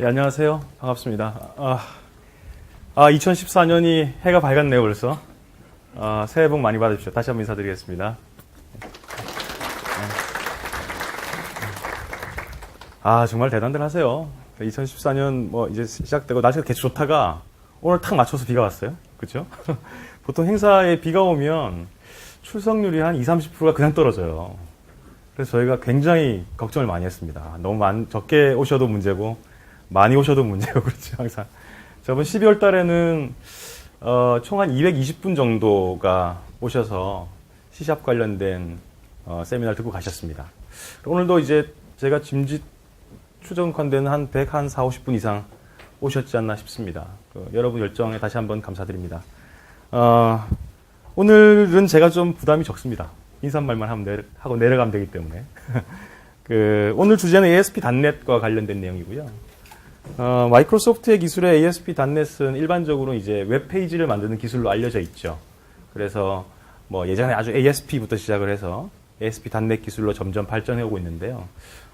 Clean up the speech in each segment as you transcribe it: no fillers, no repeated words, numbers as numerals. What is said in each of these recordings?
예, 안녕하세요. 반갑습니다. 2014년이 해가 밝았네요, 벌써. 새해 복 많이 받으십시오. 다시 한번 인사드리겠습니다. 정말 대단들 하세요. 2014년 이제 시작되고 날씨가 개수 좋다가 오늘 탁 맞춰서 비가 왔어요. 그죠? 보통 행사에 비가 오면 출석률이 한 20-30%가 그냥 떨어져요. 그래서 저희가 굉장히 걱정을 많이 했습니다. 너무 적게 오셔도 문제고, 많이 오셔도 문제고, 그렇죠, 항상. 저번 12월 달에는, 총 한 220분 정도가 오셔서 C샵 관련된, 세미나를 듣고 가셨습니다. 오늘도 이제 제가 짐짓 추정컨대는 한 140-50분 이상 오셨지 않나 싶습니다. 여러분 열정에 다시 한번 감사드립니다. 오늘은 제가 좀 부담이 적습니다. 인사말만 하고 내려가면 되기 때문에. 오늘 주제는 ASP.NET과 관련된 내용이고요. 마이크로소프트의 기술의 ASP.NET은 일반적으로 이제 웹페이지를 만드는 기술로 알려져 있죠. 그래서 예전에 아주 ASP부터 시작을 해서 ASP.NET 기술로 점점 발전해 오고 있는데요.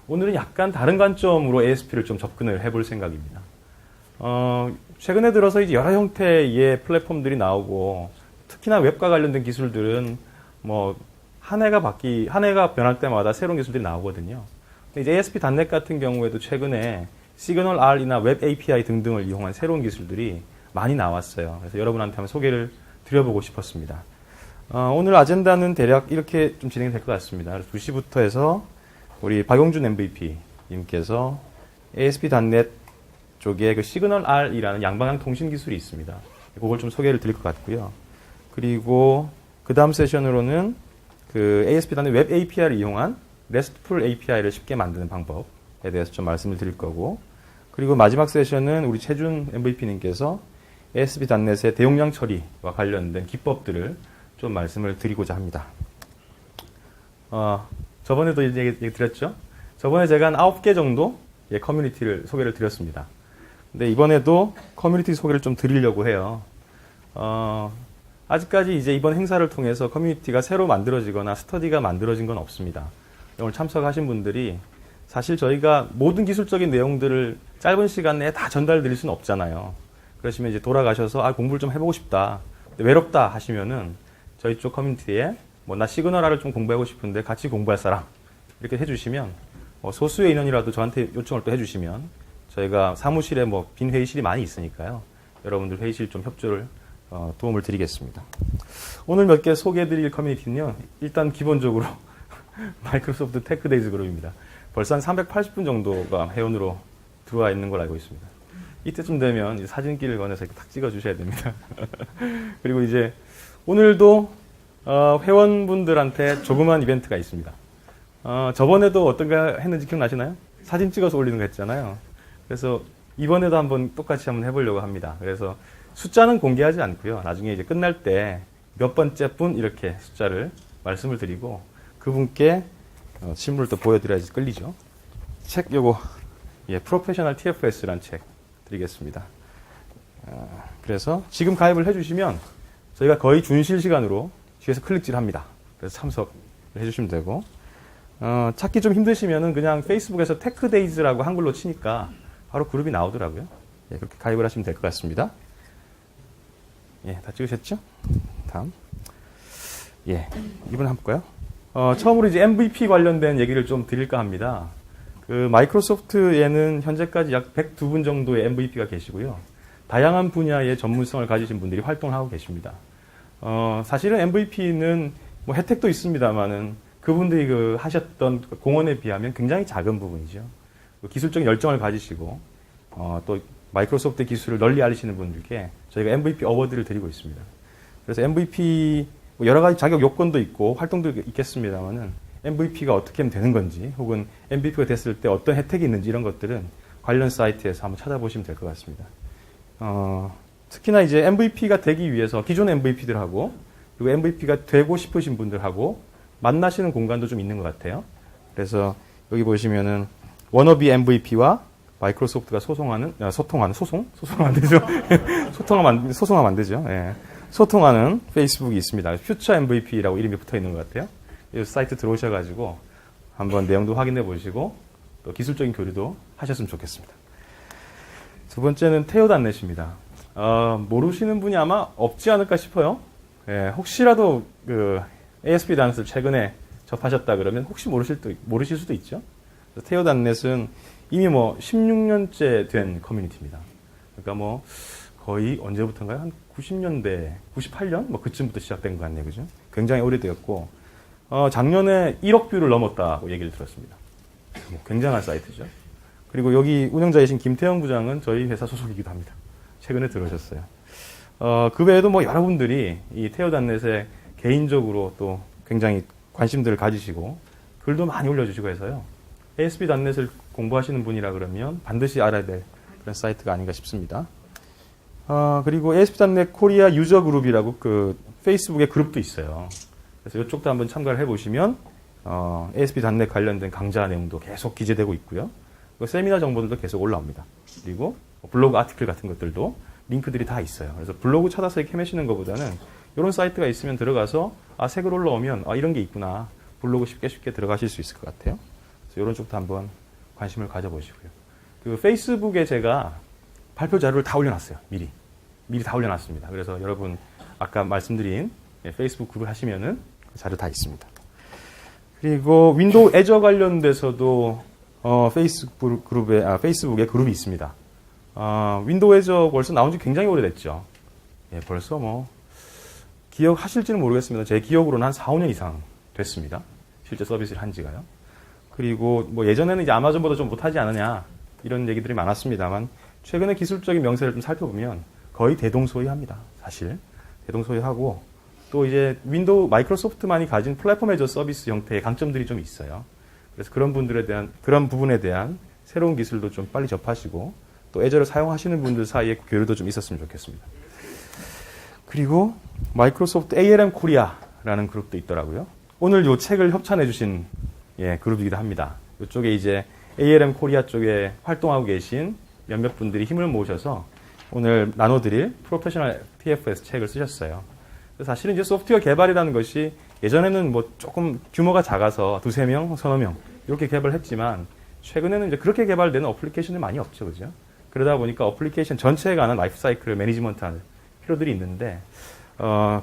오늘은 약간 다른 관점으로 ASP를 좀 접근을 해볼 생각입니다. 최근에 들어서 이제 여러 형태의 플랫폼들이 나오고, 특히나 웹과 관련된 기술들은 한 해가 변할 때마다 새로운 기술들이 나오거든요. 근데 이제 ASP.NET 같은 경우에도 최근에 시그널 R이나 웹 API 등등을 이용한 새로운 기술들이 많이 나왔어요. 그래서 여러분한테 한번 소개를 드려보고 싶었습니다. 오늘 아젠다는 대략 이렇게 좀 진행이 될 것 같습니다. 그래서 2시부터 해서 우리 박용준 MVP님께서 ASP.NET 쪽에 그 시그널 R이라는 양방향 통신 기술이 있습니다. 그걸 좀 소개를 드릴 것 같고요. 그리고 그 다음 세션으로는 그 ASP.NET 웹 API를 이용한 RESTful API를 쉽게 만드는 방법에 대해서 좀 말씀을 드릴 거고, 그리고 마지막 세션은 우리 최준 MVP님께서 ASP.NET의 대용량 처리와 관련된 기법들을 좀 말씀을 드리고자 합니다. 저번에도 얘기 드렸죠? 저번에 제가 한 9개 정도 커뮤니티를 소개를 드렸습니다. 근데 이번에도 커뮤니티 소개를 좀 드리려고 해요. 아직까지 이제 이번 행사를 통해서 커뮤니티가 새로 만들어지거나 스터디가 만들어진 건 없습니다. 오늘 참석하신 분들이 사실 저희가 모든 기술적인 내용들을 짧은 시간 내에 다 전달드릴 수는 없잖아요. 그러시면 이제 돌아가셔서 공부를 좀 해보고 싶다, 외롭다 하시면은 저희 쪽 커뮤니티에 나 시그널 R을 좀 공부하고 싶은데 같이 공부할 사람 이렇게 해주시면, 소수의 인원이라도 저한테 요청을 또 해주시면 저희가 사무실에 빈 회의실이 많이 있으니까요. 여러분들 회의실 좀 협조를 도움을 드리겠습니다. 오늘 몇 개 소개해드릴 커뮤니티는요, 일단 기본적으로 마이크로소프트 테크데이즈 그룹입니다. 벌써 한 380분 정도가 회원으로 들어와 있는 걸 알고 있습니다. 이때쯤 되면 이제 사진기를 권해서 이렇게 탁 찍어주셔야 됩니다. 그리고 이제 오늘도 회원분들한테 조그만 이벤트가 있습니다. 저번에도 어떤가 했는지 기억나시나요? 사진 찍어서 올리는 거 했잖아요. 그래서 이번에도 똑같이 한번 해보려고 합니다. 그래서 숫자는 공개하지 않고요. 나중에 이제 끝날 때 몇 번째 분 이렇게 숫자를 말씀을 드리고 그분께 실물을 또 보여드려야지 끌리죠. 책 요거 프로페셔널 TFS라는 책 드리겠습니다. 그래서 지금 가입을 해주시면 저희가 거의 준실 시간으로 뒤에서 클릭질합니다. 그래서 참석을 해주시면 되고, 찾기 좀 힘드시면은 그냥 페이스북에서 테크데이즈라고 한글로 치니까 바로 그룹이 나오더라고요. 그렇게 가입을 하시면 될 것 같습니다. 다 찍으셨죠? 다음. 이번 한번 볼까요? 처음으로 이제 MVP 관련된 얘기를 좀 드릴까 합니다. 마이크로소프트에는 현재까지 약 102분 정도의 MVP가 계시고요. 다양한 분야의 전문성을 가지신 분들이 활동하고 계십니다. 사실은 MVP는 혜택도 있습니다만은 그분들이 하셨던 공헌에 비하면 굉장히 작은 부분이죠. 기술적인 열정을 가지시고, 또 마이크로소프트 기술을 널리 알리시는 분들께 저희가 MVP 어워드를 드리고 있습니다. 그래서 MVP, 여러 가지 자격 요건도 있고 활동도 있겠습니다만은 MVP가 어떻게 하면 되는 건지, 혹은 MVP가 됐을 때 어떤 혜택이 있는지 이런 것들은 관련 사이트에서 한번 찾아보시면 될 것 같습니다. 특히나 이제 MVP가 되기 위해서 기존 MVP들하고 그리고 MVP가 되고 싶으신 분들하고 만나시는 공간도 좀 있는 것 같아요. 그래서 여기 보시면은 워너비 MVP와 마이크로소프트가 소통하면 안 되죠. 소통하는 페이스북이 있습니다. 퓨처 MVP라고 이름이 붙어 있는 것 같아요. 이 사이트 들어오셔가지고 한번 내용도 확인해 보시고 또 기술적인 교류도 하셨으면 좋겠습니다. 두 번째는 테오단넷입니다. 모르시는 분이 아마 없지 않을까 싶어요. 예, 혹시라도 그 ASP.NET을 최근에 접하셨다 그러면 혹시 모르실 수도 있죠. 테오단넷은 이미 뭐 16년째 된 커뮤니티입니다. 그러니까 뭐 거의 언제부터인가요? 한 90년대, 98년? 뭐 그쯤부터 시작된 것 같네요. 그죠? 굉장히 오래되었고, 작년에 1억 뷰를 넘었다고 얘기를 들었습니다. 뭐 굉장한 사이트죠. 그리고 여기 운영자이신 김태형 부장은 저희 회사 소속이기도 합니다. 최근에 들어오셨어요. 그 외에도 뭐 여러분들이 이 테오단넷에 개인적으로 또 굉장히 관심들을 가지시고 글도 많이 올려주시고 해서요. ASP.NET을 공부하시는 분이라 그러면 반드시 알아야 될 그런 사이트가 아닌가 싶습니다. 그리고 ASP.NET 코리아 유저 그룹이라고 그 페이스북에 그룹도 있어요. 그래서 이쪽도 한번 참가를 해보시면 ASP.NET 관련된 강좌 내용도 계속 기재되고 있고요. 세미나 정보들도 계속 올라옵니다. 그리고 블로그 아티클 같은 것들도 링크들이 다 있어요. 그래서 블로그 찾아서 이렇게 헤매시는 것보다는 이런 사이트가 있으면 들어가서 새 글 올라오면 이런 게 있구나. 블로그 쉽게 들어가실 수 있을 것 같아요. 그래서 이런 쪽도 한번 관심을 가져보시고요. 그 페이스북에 제가 발표 자료를 다 올려놨어요. 미리 다 올려놨습니다. 그래서 여러분 아까 말씀드린 페이스북 그룹을 하시면은 그 자료 다 있습니다. 그리고 윈도우 애저 관련돼서도 페이스북에 그룹이 있습니다. 윈도우 애저 벌써 나온 지 굉장히 오래됐죠. 예, 벌써 뭐 기억하실지는 모르겠습니다. 제 기억으로는 한 4, 5년 이상 됐습니다. 실제 서비스를 한 지가요. 그리고 뭐 예전에는 이제 아마존보다 좀 못하지 않느냐 이런 얘기들이 많았습니다만 최근에 기술적인 명세를 좀 살펴보면 거의 대동소이합니다. 사실 대동소이하고 또 이제 윈도우 마이크로소프트만이 가진 플랫폼 애저 서비스 형태의 강점들이 좀 있어요. 그래서 그런 부분에 대한 새로운 기술도 좀 빨리 접하시고 또 애저를 사용하시는 분들 사이에 교류도 좀 있었으면 좋겠습니다. 그리고 마이크로소프트 ALM 코리아라는 그룹도 있더라고요. 오늘 이 책을 협찬해 주신 그룹이기도 합니다. 이쪽에 이제 ALM 코리아 쪽에 활동하고 계신 몇몇 분들이 힘을 모으셔서 오늘 나눠드릴 프로페셔널 TFS 책을 쓰셨어요. 사실은 이제 소프트웨어 개발이라는 것이 예전에는 뭐 조금 규모가 작아서 2-3명, 서너 명 이렇게 개발했지만 최근에는 이제 그렇게 개발되는 어플리케이션이 많이 없죠, 그죠? 그러다 보니까 어플리케이션 전체에 관한 라이프 사이클을 매니지먼트하는 필요들이 있는데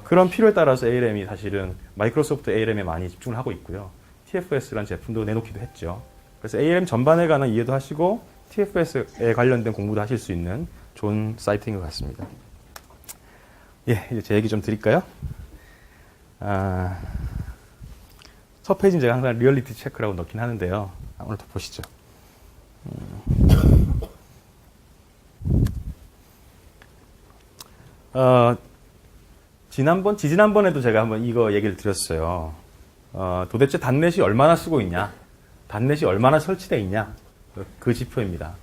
그런 필요에 따라서 ALM이 사실은 마이크로소프트 ALM에 많이 집중을 하고 있고요. TFS라는 제품도 내놓기도 했죠. 그래서 ALM 전반에 관한 이해도 하시고 TFS에 관련된 공부도 하실 수 있는 좋은 사이트인 것 같습니다. 예, 이제 제 얘기 좀 드릴까요? 첫 페이지는 제가 항상 리얼리티 체크라고 넣긴 하는데요. 오늘도 보시죠. 지지난번에도 제가 한번 이거 얘기를 드렸어요. 도대체 단넷이 얼마나 쓰고 있냐? 단넷이 얼마나 설치되어 있냐? 그 지표입니다.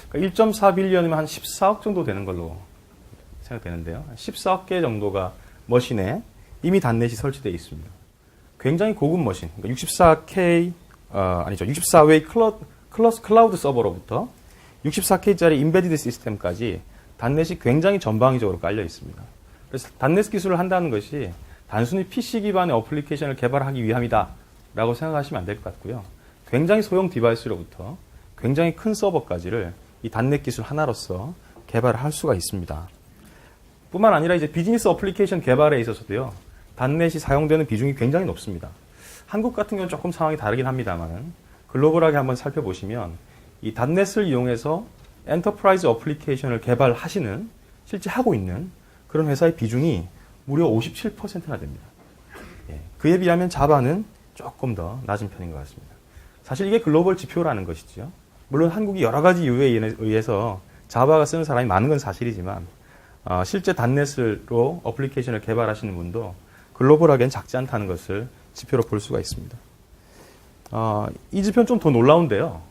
그러니까 1.4빌리언이면 한 14억 정도 되는 걸로 생각되는데요. 14억 개 정도가 머신에 이미 단넷이 설치되어 있습니다. 굉장히 고급 머신, 그러니까 64웨이 클라우드 서버로부터 64K짜리 인베디드 시스템까지 단넷이 굉장히 전방위적으로 깔려 있습니다. 그래서 단넷 기술을 한다는 것이 단순히 PC 기반의 어플리케이션을 개발하기 위함이다 라고 생각하시면 안 될 것 같고요. 굉장히 소형 디바이스로부터 굉장히 큰 서버까지를 이 단넷 기술 하나로서 개발을 할 수가 있습니다. 뿐만 아니라 이제 비즈니스 어플리케이션 개발에 있어서도요, 단넷이 사용되는 비중이 굉장히 높습니다. 한국 같은 경우는 조금 상황이 다르긴 합니다만 글로벌하게 한번 살펴보시면 이 단넷을 이용해서 엔터프라이즈 어플리케이션을 개발하시는, 실제 하고 있는 그런 회사의 비중이 무려 57%나 됩니다. 그에 비하면 자바는 조금 더 낮은 편인 것 같습니다. 사실 이게 글로벌 지표라는 것이죠. 물론 한국이 여러 가지 이유에 의해서 자바가 쓰는 사람이 많은 건 사실이지만 실제 단넷으로 어플리케이션을 개발하시는 분도 글로벌하게는 작지 않다는 것을 지표로 볼 수가 있습니다. 이 지표는 좀 더 놀라운데요.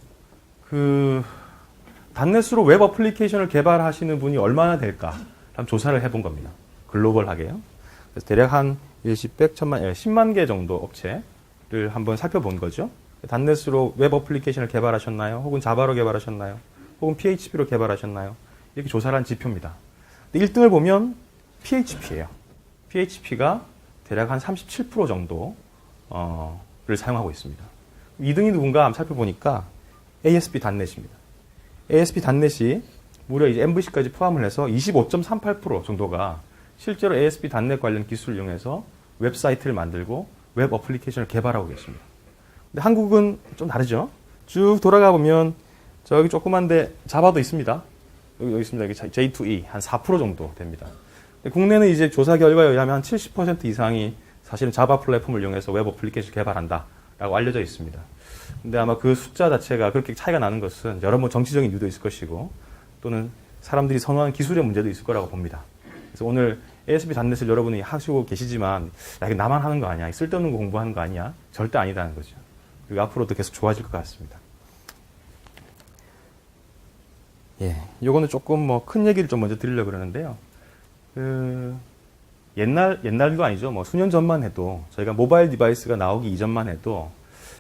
단넷으로 웹 어플리케이션을 개발하시는 분이 얼마나 될까? 한번 조사를 해본 겁니다. 글로벌하게요. 그래서 대략 한 10만 개 정도 업체를 한번 살펴본 거죠. 단넷으로 웹 어플리케이션을 개발하셨나요? 혹은 자바로 개발하셨나요? 혹은 PHP로 개발하셨나요? 이렇게 조사를 한 지표입니다. 1등을 보면 PHP예요. PHP가 대략 한 37% 정도를 사용하고 있습니다. 2등이 누군가 한번 살펴보니까 ASP.NET입니다. ASP.NET이 무려 이제 MVC까지 포함을 해서 25.38% 정도가 실제로 ASP.NET 관련 기술을 이용해서 웹사이트를 만들고 웹 어플리케이션을 개발하고 계십니다. 근데 한국은 좀 다르죠. 쭉 돌아가 보면 저기 조그만데 자바도 있습니다. 여기 있습니다. 여기 J2E 한 4% 정도 됩니다. 국내는 이제 조사 결과에 의하면 한 70% 이상이 사실은 자바 플랫폼을 이용해서 웹 어플리케이션 개발한다라고 알려져 있습니다. 근데 아마 그 숫자 자체가 그렇게 차이가 나는 것은 여러 뭐 정치적인 이유도 있을 것이고 또는 사람들이 선호하는 기술의 문제도 있을 거라고 봅니다. 그래서 오늘 ASP.NET을 여러분이 하시고 계시지만 야, 이게 나만 하는 거 아니야? 쓸데없는 거 공부하는 거 아니야? 절대 아니다는 거죠. 그리고 앞으로도 계속 좋아질 것 같습니다. 예, 요거는 조금 뭐 큰 얘기를 좀 먼저 드리려고 그러는데요. 옛날도 아니죠. 뭐 수년 전만 해도 저희가 모바일 디바이스가 나오기 이전만 해도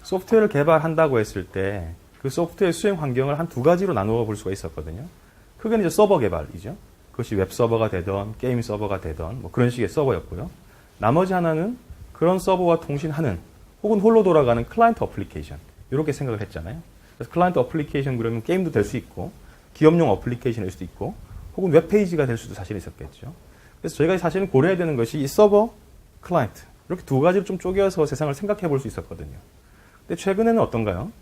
소프트웨어를 개발한다고 했을 때 그 소프트웨어 수행 환경을 한 두 가지로 나누어 볼 수가 있었거든요. 크게는 이제 서버 개발이죠. 그것이 웹 서버가 되던 게임 서버가 되던 뭐 그런 식의 서버였고요. 나머지 하나는 그런 서버와 통신하는 혹은 홀로 돌아가는 클라이언트 어플리케이션 이렇게 생각을 했잖아요. 그래서 클라이언트 어플리케이션 그러면 게임도 될 수 있고 기업용 어플리케이션일 수도 있고 혹은 웹페이지가 될 수도 사실 있었겠죠. 그래서 저희가 사실은 고려해야 되는 것이 이 서버, 클라이언트 이렇게 두 가지를 좀 쪼개서 세상을 생각해 볼 수 있었거든요. 근데 최근에는 어떤가요?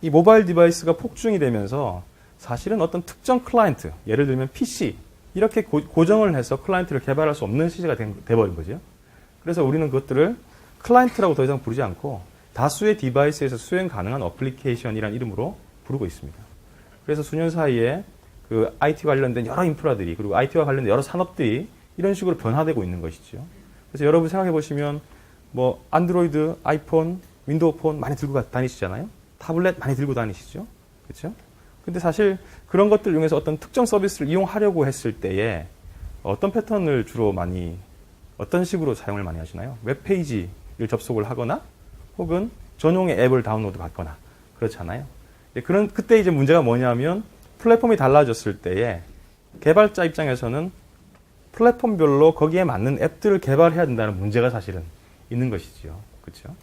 이 모바일 디바이스가 폭증이 되면서 사실은 어떤 특정 클라이언트, 예를 들면 PC 이렇게 고정을 해서 클라이언트를 개발할 수 없는 시대가 돼버린 거죠. 그래서 우리는 그것들을 클라이언트라고 더 이상 부르지 않고 다수의 디바이스에서 수행 가능한 어플리케이션이라는 이름으로 부르고 있습니다. 그래서 수년 사이에 그 IT 관련된 여러 인프라들이 그리고 IT와 관련된 여러 산업들이 이런 식으로 변화되고 있는 것이죠. 그래서 여러분 생각해 보시면 뭐 안드로이드, 아이폰, 윈도우 폰 많이 들고 다니시잖아요. 타블렛 많이 들고 다니시죠. 그렇죠? 근데 사실 그런 것들 중에서 어떤 특정 서비스를 이용하려고 했을 때에 어떤 패턴을 주로 어떤 식으로 사용을 많이 하시나요? 웹페이지를 접속을 하거나 혹은 전용의 앱을 다운로드 받거나 그렇잖아요. 그때 이제 문제가 뭐냐면 플랫폼이 달라졌을 때에 개발자 입장에서는 플랫폼별로 거기에 맞는 앱들을 개발해야 된다는 문제가 사실은 있는 것이죠. 그렇죠?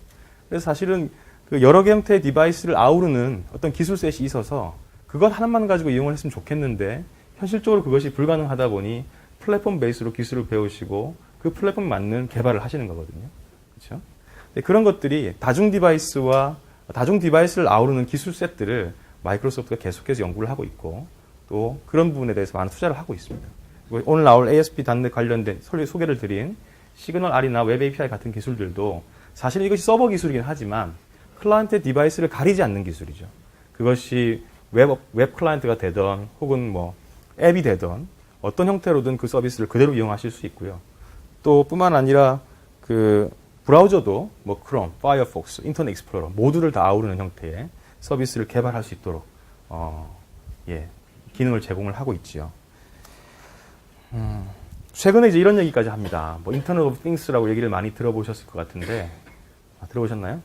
그래서 사실은 그 여러 개 형태의 디바이스를 아우르는 어떤 기술셋이 있어서 그것 하나만 가지고 이용을 했으면 좋겠는데 현실적으로 그것이 불가능하다 보니 플랫폼 베이스로 기술을 배우시고 그 플랫폼에 맞는 개발을 하시는 거거든요. 그렇죠? 그런 것들이 다중 디바이스를 아우르는 기술셋들을 마이크로소프트가 계속해서 연구를 하고 있고 또 그런 부분에 대해서 많은 투자를 하고 있습니다. 오늘 나올 ASP.NET 관련된 소개를 드린 시그널 R이나 웹 API 같은 기술들도 사실 이것이 서버 기술이긴 하지만 클라이언트 디바이스를 가리지 않는 기술이죠. 그것이 웹 클라이언트가 되던 혹은 뭐 앱이 되던 어떤 형태로든 그 서비스를 그대로 이용하실 수 있고요. 또 뿐만 아니라 그 브라우저도 뭐 크롬, 파이어폭스, 인터넷 익스플로러 모두를 다 아우르는 형태의 서비스를 개발할 수 있도록 기능을 제공을 하고 있지요. 최근에 이제 이런 얘기까지 합니다. 뭐 인터넷 오브 띵스라고 얘기를 많이 들어보셨을 것 같은데 들어보셨나요?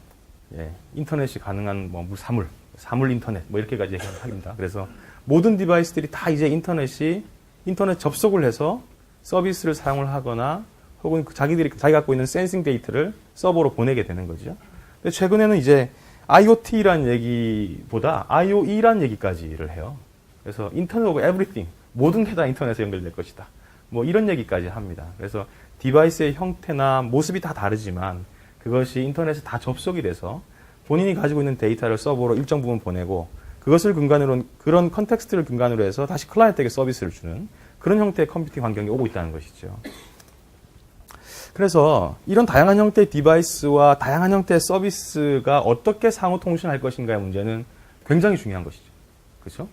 예, 인터넷이 가능한 뭐 사물 인터넷 뭐 이렇게까지 얘기합니다. 그래서 모든 디바이스들이 다 이제 인터넷 접속을 해서 서비스를 사용을 하거나 혹은 자기 갖고 있는 센싱 데이터를 서버로 보내게 되는 거죠. 근데 최근에는 이제 IoT라는 얘기보다 IoE라는 얘기까지를 해요. 그래서 인터넷 오브 에브리띵 모든 게 다 인터넷에 연결될 것이다. 뭐 이런 얘기까지 합니다. 그래서 디바이스의 형태나 모습이 다 다르지만 그것이 인터넷에 다 접속이 돼서 본인이 가지고 있는 데이터를 서버로 일정 부분 보내고 그것을 근간으로 그런 컨텍스트를 근간으로 해서 다시 클라이언트에게 서비스를 주는 그런 형태의 컴퓨팅 환경이 오고 있다는 것이죠. 그래서 이런 다양한 형태의 디바이스와 다양한 형태의 서비스가 어떻게 상호 통신할 것인가의 문제는 굉장히 중요한 것이죠. 그렇죠?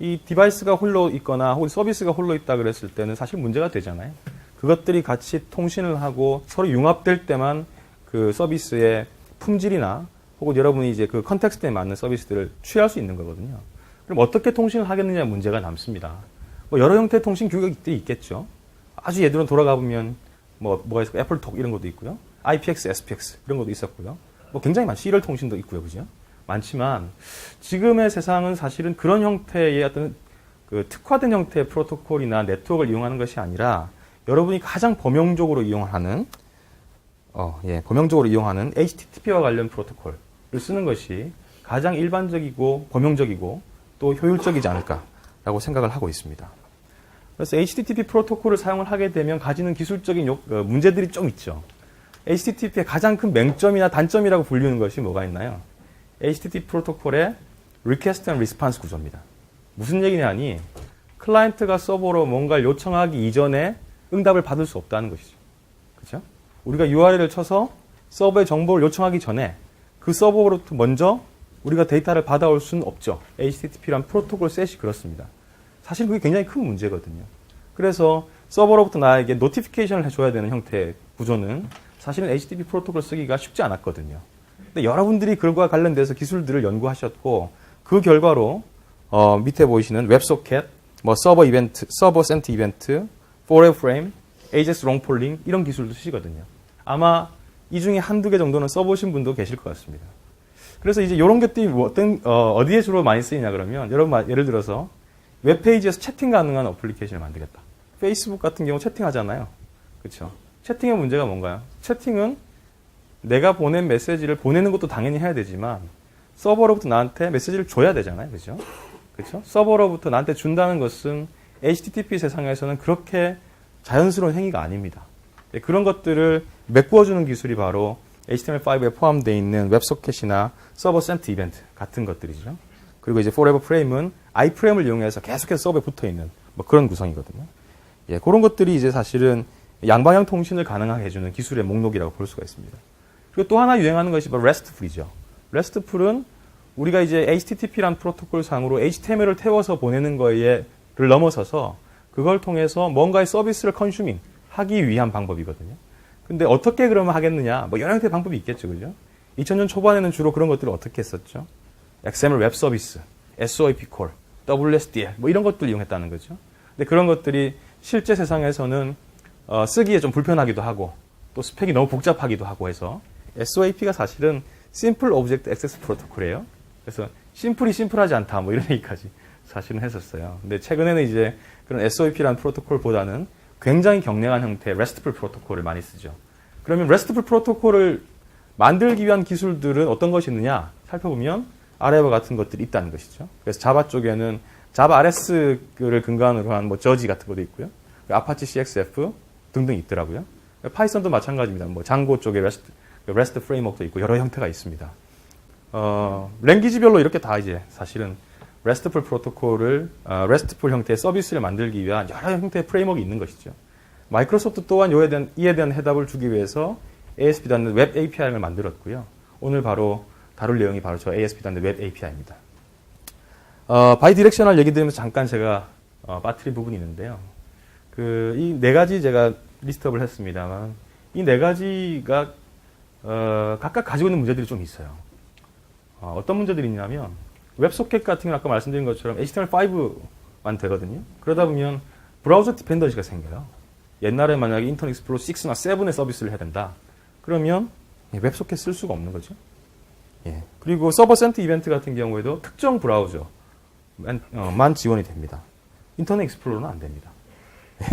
이 디바이스가 홀로 있거나 혹은 서비스가 홀로 있다 그랬을 때는 사실 문제가 되잖아요. 그것들이 같이 통신을 하고 서로 융합될 때만 그 서비스의 품질이나 혹은 여러분이 이제 그 컨텍스트에 맞는 서비스들을 취할 수 있는 거거든요. 그럼 어떻게 통신을 하겠느냐 문제가 남습니다. 뭐 여러 형태의 통신 규격들이 있겠죠. 아주 예전으로 돌아가 보면 뭐가 있을까? 애플톡 이런 것도 있고요. IPX, SPX 이런 것도 있었고요. 뭐 굉장히 많죠. 시리얼 통신도 있고요. 그죠? 많지만 지금의 세상은 사실은 그런 형태의 어떤 그 특화된 형태의 프로토콜이나 네트워크를 이용하는 것이 아니라 여러분이 가장 범용적으로 이용하는 HTTP와 관련 프로토콜을 쓰는 것이 가장 일반적이고 범용적이고 또 효율적이지 않을까 라고 생각을 하고 있습니다. 그래서 HTTP 프로토콜을 사용을 하게 되면 가지는 기술적인 문제들이 좀 있죠. HTTP의 가장 큰 맹점이나 단점이라고 불리는 것이 뭐가 있나요? HTTP 프로토콜의 Request and Response 구조입니다. 무슨 얘기냐니 클라이언트가 서버로 뭔가를 요청하기 이전에 응답을 받을 수 없다는 것이죠. 그렇죠? 우리가 URL을 쳐서 서버에 정보를 요청하기 전에 그 서버로부터 먼저 우리가 데이터를 받아올 수는 없죠. HTTP란 프로토콜 셋이 그렇습니다. 사실 그게 굉장히 큰 문제거든요. 그래서 서버로부터 나에게 노티피케이션을 해줘야 되는 형태의 구조는 사실은 HTTP 프로토콜 쓰기가 쉽지 않았거든요. 근데 여러분들이 그것과 관련돼서 기술들을 연구하셨고 그 결과로 밑에 보이시는 웹소켓, 뭐 서버 이벤트, 서버 센트 이벤트, forever frame, AJAX long polling 이런 기술도 쓰시거든요. 아마 이 중에 한두 개 정도는 써보신 분도 계실 것 같습니다. 그래서 이제 이런 것들이 어디에 주로 많이 쓰이냐 그러면 여러분 예를 들어서 웹페이지에서 채팅 가능한 어플리케이션을 만들겠다. 페이스북 같은 경우 채팅하잖아요. 그렇죠? 채팅의 문제가 뭔가요? 채팅은 내가 보낸 메시지를 보내는 것도 당연히 해야 되지만 서버로부터 나한테 메시지를 줘야 되잖아요. 그렇죠? 그렇죠? 서버로부터 나한테 준다는 것은 HTTP 세상에서는 그렇게 자연스러운 행위가 아닙니다. 그런 것들을 메꾸어주는 기술이 바로 HTML5에 포함되어 있는 웹소켓이나 서버 센트 이벤트 같은 것들이죠. 그리고 이제 forever frame은 iframe을 이용해서 계속해서 서버에 붙어 있는 뭐 그런 구성이거든요. 예, 그런 것들이 이제 사실은 양방향 통신을 가능하게 해주는 기술의 목록이라고 볼 수가 있습니다. 그리고 또 하나 유행하는 것이 바로 RESTful이죠. RESTful은 우리가 이제 HTTP란 프로토콜 상으로 HTML을 태워서 보내는 거를 넘어서서 그걸 통해서 뭔가의 서비스를 컨슈밍 하기 위한 방법이거든요. 근데 어떻게 그러면 하겠느냐? 뭐 여러 형태의 방법이 있겠죠, 그죠? 2000년 초반에는 주로 그런 것들을 어떻게 했었죠? XML 웹 서비스, SOAP 콜, WSDL 뭐 이런 것들을 이용했다는 거죠. 근데 그런 것들이 실제 세상에서는 쓰기에 좀 불편하기도 하고 또 스펙이 너무 복잡하기도 하고 해서 SOAP가 사실은 Simple Object Access Protocol이에요. 그래서 심플하지 않다 뭐 이런 얘기까지 사실은 했었어요. 근데 최근에는 이제 그런 SOAP라는 프로토콜보다는 굉장히 경량한 형태의 RESTful 프로토콜을 많이 쓰죠. 그러면 RESTful 프로토콜을 만들기 위한 기술들은 어떤 것이 있느냐 살펴보면 아래와 같은 것들이 있다는 것이죠. 그래서 자바 쪽에는 자바 RS를 근간으로 한 뭐 저지 같은 것도 있고요. 아파치 CXF 등등 있더라고요. 파이썬도 마찬가지입니다. 뭐 장고 쪽에 REST 프레임워크도 있고 여러 형태가 있습니다. 랭귀지별로 이렇게 다 이제 사실은 RESTful 프로토콜을 RESTful 형태의 서비스를 만들기 위한 여러 형태의 프레임워크가 있는 것이죠. 마이크로소프트 또한 이에 대한 해답을 주기 위해서 ASP.NET 웹 API를 만들었고요. 오늘 바로 다룰 내용이 바로 저 ASP.NET 웹 API입니다. 바이 디렉셔널 얘기 드리면서 잠깐 제가 빠뜨린 부분이 있는데요. 이 네 가지 제가 리스트업을 했습니다만 이 네 가지가 각각 가지고 있는 문제들이 좀 있어요. 어떤 문제들이 있냐면 웹소켓 같은 경우는 아까 말씀드린 것처럼 HTML5만 되거든요. 그러다 보면 브라우저 디펜던시가 생겨요. 옛날에 만약에 인터넷 익스플로러 6나 7의 서비스를 해야 된다. 그러면 웹소켓 쓸 수가 없는 거죠. 예. 그리고 서버 센트 이벤트 같은 경우에도 특정 브라우저만 지원이 됩니다. 인터넷 익스플로러는 안 됩니다.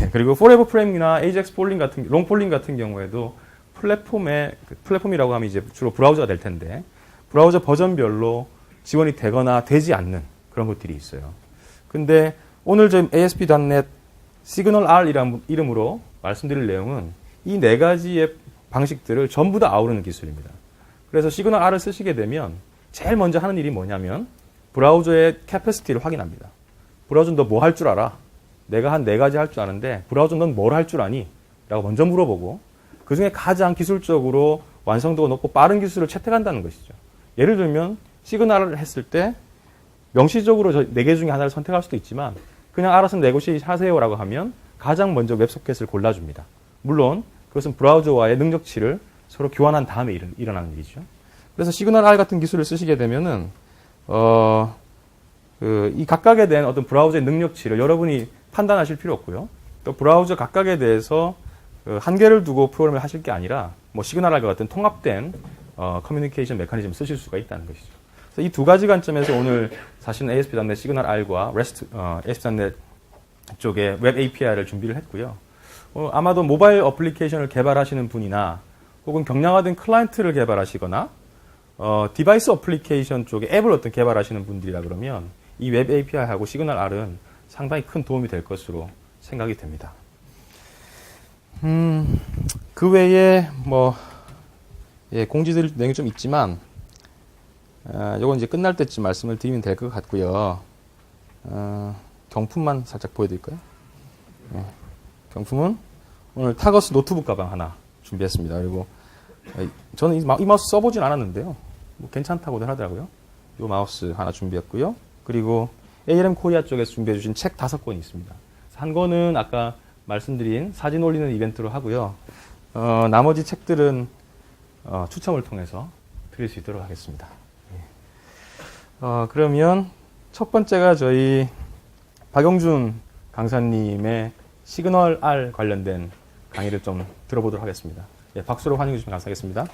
예. 그리고 forever frame이나 AJAX polling 같은 long polling 같은 경우에도 플랫폼이라고 하면 이제 주로 브라우저가 될 텐데 브라우저 버전별로 지원이 되거나 되지 않는 그런 것들이 있어요. 근데 오늘 저희 ASP.NET 시그널 R이라는 이름으로 말씀드릴 내용은 이 네 가지의 방식들을 전부 다 아우르는 기술입니다. 그래서 시그널 R을 쓰시게 되면 제일 먼저 하는 일이 뭐냐면 브라우저의 캐퍼시티를 확인합니다. 브라우저 너 뭐 할 줄 알아? 내가 한 네 가지 할 줄 아는데 브라우저 넌 뭘 할 줄 아니? 라고 먼저 물어보고 그 중에 가장 기술적으로 완성도가 높고 빠른 기술을 채택한다는 것이죠. 예를 들면 시그널을 했을 때 명시적으로 저 네 개 중에 하나를 선택할 수도 있지만 그냥 알아서 네고시에이션 하세요라고 하면 가장 먼저 웹소켓을 골라줍니다. 물론 그것은 브라우저와의 능력치를 서로 교환한 다음에 일어나는 일이죠. 그래서 시그널 R 같은 기술을 쓰시게 되면은 이 각각에 대한 어떤 브라우저의 능력치를 여러분이 판단하실 필요 없고요. 또 브라우저 각각에 대해서 한계를 두고 프로그램을 하실 게 아니라 뭐 시그널 R과 같은 통합된 커뮤니케이션 메커니즘을 쓰실 수가 있다는 것이죠. 그래서 이 두 가지 관점에서 오늘 사실은 ASP.NET 시그널 R과 ASP.NET 쪽에 웹 API를 준비를 했고요. 아마도 모바일 어플리케이션을 개발하시는 분이나 혹은 경량화된 클라이언트를 개발하시거나 디바이스 어플리케이션 쪽에 앱을 어떤 개발하시는 분들이라 그러면 이 웹 API하고 시그널 R은 상당히 큰 도움이 될 것으로 생각이 됩니다. 그 외에 뭐 공지드릴 내용이 좀 있지만 요건 이제 끝날 때쯤 말씀을 드리면 될 것 같고요. 경품만 살짝 보여드릴까요? 경품은 오늘 타거스 노트북 가방 하나 준비했습니다. 그리고 저는 이 마우스 써보진 않았는데요. 뭐 괜찮다고들 하더라고요. 이 마우스 하나 준비했고요. 그리고 ARM 코리아 쪽에서 준비해주신 책 5권이 있습니다. 한 권은 아까 말씀드린 사진 올리는 이벤트로 하고요. 나머지 책들은 추첨을 통해서 드릴 수 있도록 하겠습니다. 그러면 첫 번째가 저희 박영준 강사님의 시그널 R 관련된 강의를 좀 들어보도록 하겠습니다. 박수로 환영해 주시면 감사하겠습니다.